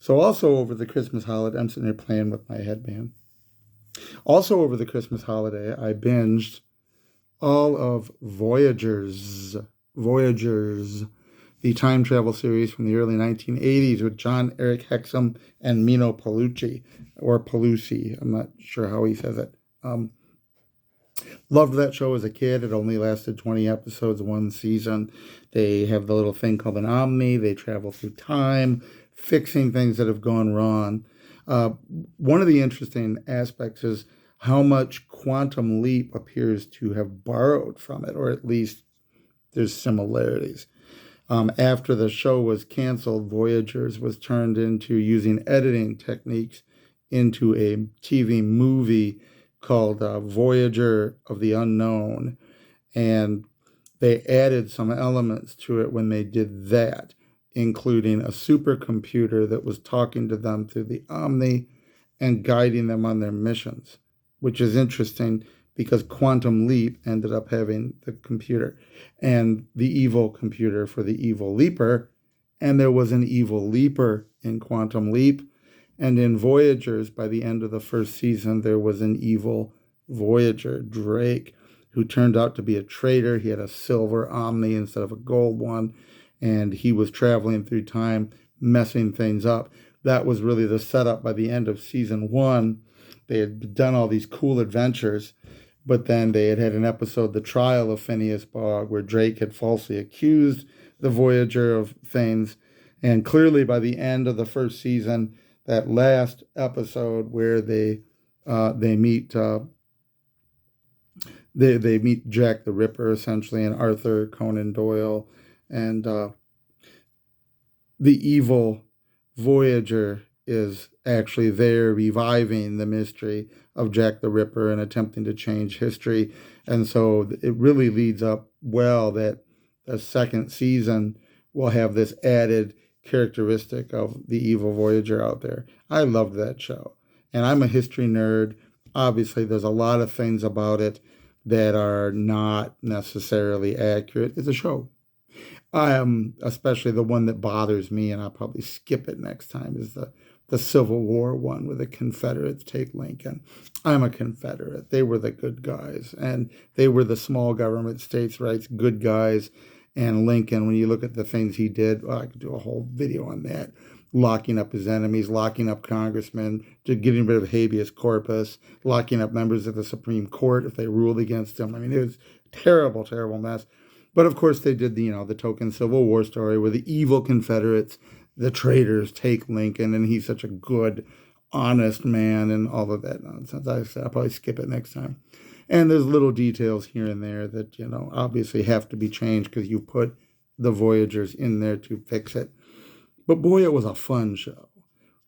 So also over the Christmas holiday, I'm sitting there playing with my headband. Also over the Christmas holiday, I binged all of Voyagers, the time travel series from the early 1980s with John Eric Hexum and Mino Palucci, or Palucci. I'm not sure how he says it. Loved that show as a kid. It only lasted 20 episodes, one season. They have the little thing called an Omni. They travel through time, fixing things that have gone wrong. Uh, One of the interesting aspects is how much Quantum Leap appears to have borrowed from it, or at least there's similarities. After the show was canceled, Voyagers was turned into using editing techniques into a TV movie called Voyager of the Unknown. And they added some elements to it when they did that, including a supercomputer that was talking to them through the Omni and guiding them on their missions, which is interesting because Quantum Leap ended up having the computer and the evil computer for the evil leaper. And there was an evil leaper in Quantum Leap. And in Voyagers, by the end of the first season, there was an evil Voyager, Drake, who turned out to be a traitor. He had a silver Omni instead of a gold one, and he was traveling through time, messing things up. That was really the setup by the end of season one. They had done all these cool adventures, but then they had an episode, The Trial of Phineas Fogg, where Drake had falsely accused the Voyager of things. And clearly by the end of the first season, that last episode where they meet they meet Jack the Ripper essentially, and Arthur Conan Doyle, and the evil Voyager is actually there reviving the mystery of Jack the Ripper and attempting to change history. And so it really leads up well that the second season will have this added characteristic of the evil Voyager out there. I loved that show. And I'm a history nerd. Obviously, there's a lot of things about it that are not necessarily accurate. It's a show. Especially the one that bothers me, and I'll probably skip it next time, is the Civil War one where the Confederates take Lincoln. I'm a Confederate. They were the good guys, and they were the small government states' rights good guys. And Lincoln, when you look at the things he did, well, I could do a whole video on that. Locking up his enemies, locking up congressmen, getting rid of habeas corpus, locking up members of the Supreme Court if they ruled against him. I mean, it was a terrible, terrible mess. But of course, they did the token Civil War story where the evil Confederates, the traitors, take Lincoln, and he's such a good, honest man, and all of that nonsense. I'll probably skip it next time. And there's little details here and there that obviously have to be changed because you put the Voyagers in there to fix it. But boy, it was a fun show.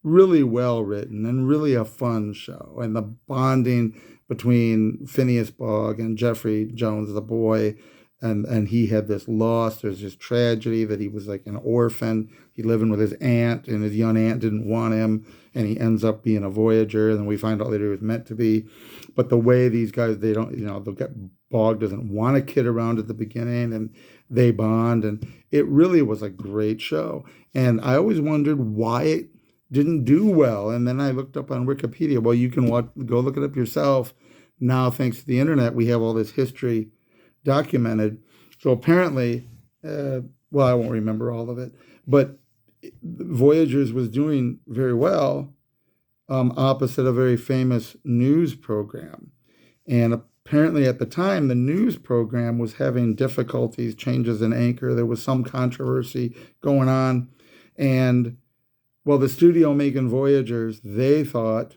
Really well written and really a fun show. And the bonding between Phineas Fogg and Jeffrey Jones, the boy, and he had this loss. There's this tragedy that he was like an orphan. He living with his aunt, and his young aunt didn't want him, and he ends up being a Voyager. And then we find out later he was meant to be. But the way these guys, they don't, they'll get Bog doesn't want to kid around at the beginning, and they bond, and it really was a great show. And I always wondered why it didn't do well. And then I looked up on Wikipedia. Well, you can go look it up yourself. Now, thanks to the internet, we have all this history documented. So apparently, well, I won't remember all of it, but Voyagers was doing very well, opposite a very famous news program. And apparently at the time, the news program was having difficulties, changes in anchor. There was some controversy going on. And, well, the studio making Voyagers, they thought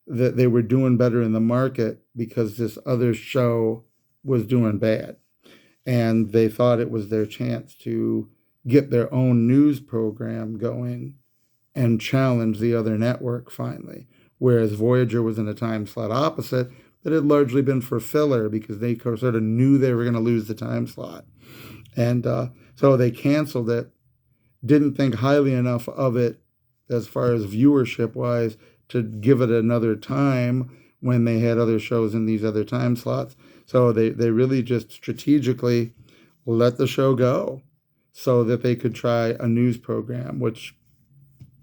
that they were doing better in the market because this other show was doing bad. And they thought it was their chance to get their own news program going and challenge the other network finally. Whereas Voyager was in a time slot opposite that had largely been for filler because they sort of knew they were going to lose the time slot. And so they canceled it, didn't think highly enough of it as far as viewership wise to give it another time when they had other shows in these other time slots. So they really just strategically let the show go so that they could try a news program, which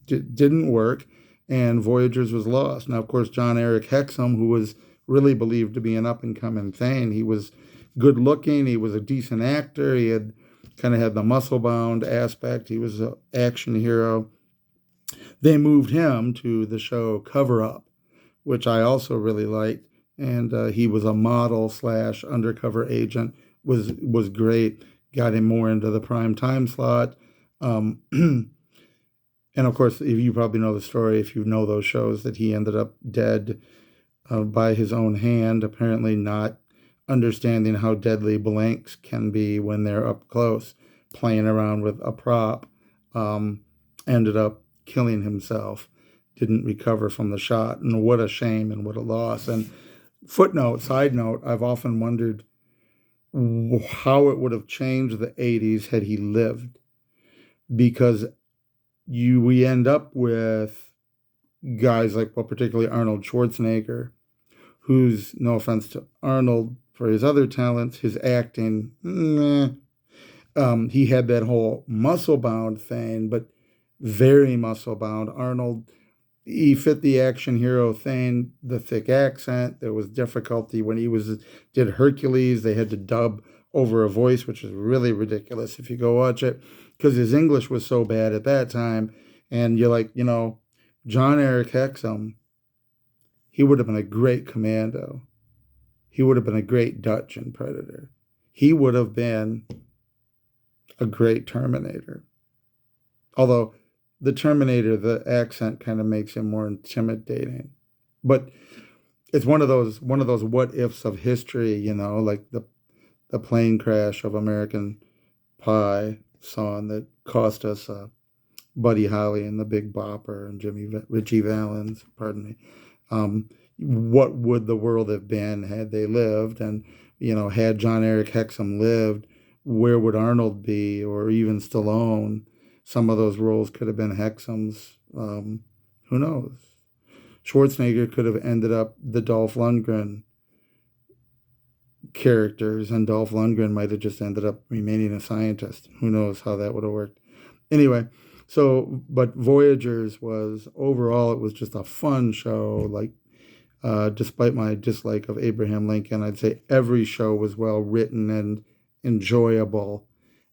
didn't work, and Voyagers was lost. Now, of course, John Eric Hexum, who was really believed to be an up and coming thing, he was good looking, he was a decent actor, he had kind of had the muscle bound aspect, he was an action hero. They moved him to the show Cover Up, which I also really liked, and he was a model slash undercover agent. Was great. Got him more into the prime time slot. And of course, if you probably know the story, if you know those shows, that he ended up dead by his own hand, apparently not understanding how deadly blanks can be when they're up close, playing around with a prop, ended up killing himself, didn't recover from the shot. And what a shame and what a loss. And footnote, side note, I've often wondered how it would have changed the 80s had he lived, because we end up with guys like, well, particularly Arnold Schwarzenegger, who's, no offense to Arnold for his other talents, his acting, he had that whole muscle bound thing, but very muscle bound. Arnold, he fit the action hero thing, the thick accent. There was difficulty when he did Hercules. They had to dub over a voice, which is really ridiculous if you go watch it, because his English was so bad at that time. And you're like, John Eric Hexum, he would have been a great Commando. He would have been a great Dutch in Predator. He would have been a great Terminator. Although the Terminator, the accent kind of makes him more intimidating. But it's one of those what ifs of history, like the plane crash of American Pie song that cost us Buddy Holly and the Big Bopper and Richie Valens, pardon me. What would the world have been had they lived? And, had John Eric Hexum lived, where would Arnold be, or even Stallone? Some of those roles could have been Hexum's. Who knows? Schwarzenegger could have ended up the Dolph Lundgren characters, and Dolph Lundgren might have just ended up remaining a scientist. Who knows how that would have worked? Anyway, but Voyagers was, overall, it was just a fun show. Like, despite my dislike of Abraham Lincoln, I'd say every show was well written and enjoyable,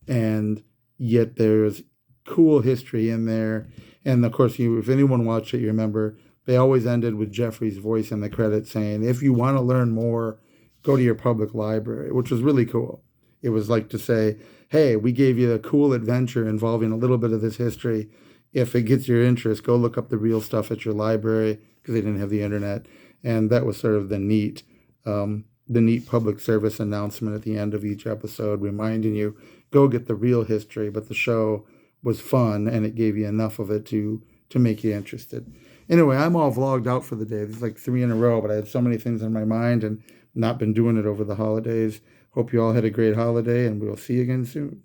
and yet there's cool history in there. And of course, if anyone watched it, you remember they always ended with Jeffrey's voice in the credits saying, if you want to learn more, go to your public library, which was really cool. It was like to say, hey, we gave you a cool adventure involving a little bit of this history. If it gets your interest, go look up the real stuff at your library, because they didn't have the internet. And that was sort of the neat public service announcement at the end of each episode, reminding you, go get the real history. But the show was fun, and it gave you enough of it to make you interested. Anyway, I'm all vlogged out for the day. There's like 3 in a row, but I had so many things on my mind and not been doing it over the holidays. Hope you all had a great holiday, and we'll see you again soon.